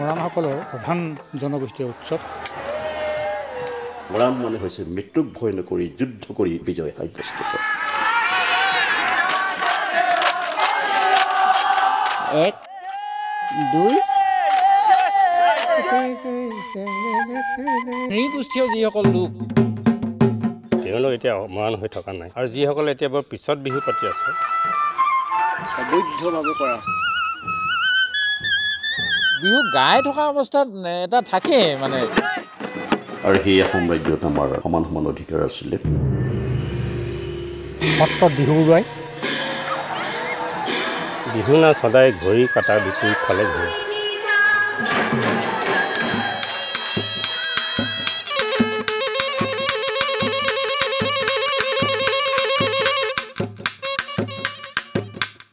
মৰাণসকলৰ প্ৰধান জনগোষ্ঠীয় উৎসৱ মৰাণ মানে হৈছে মৃত্যুক ভয় নকৰি যুদ্ধ কৰি বিজয় সাব্যস্ত কৰা। 1 2 নৃগোষ্ঠীয় যিসকল লোক তেওঁলোক এতিয়া মৰাণ হৈ থকা নাই আৰু যিসকলে এতিয়া বৰ পিছত বিহু পাতি আছে অবৈধভাৱে কৰা বিহু গাই থকা অৱস্থাত এটা থাকে মানে আৰু সেই সাম্ৰাজ্যত আমাৰ সমান সমান অধিকাৰ আছিলে। সত্ৰত বিহু উৰুৱাই বিহু নাচ সদায় ঘড়ী কটা বিপৰীত ফালে ঘূৰে।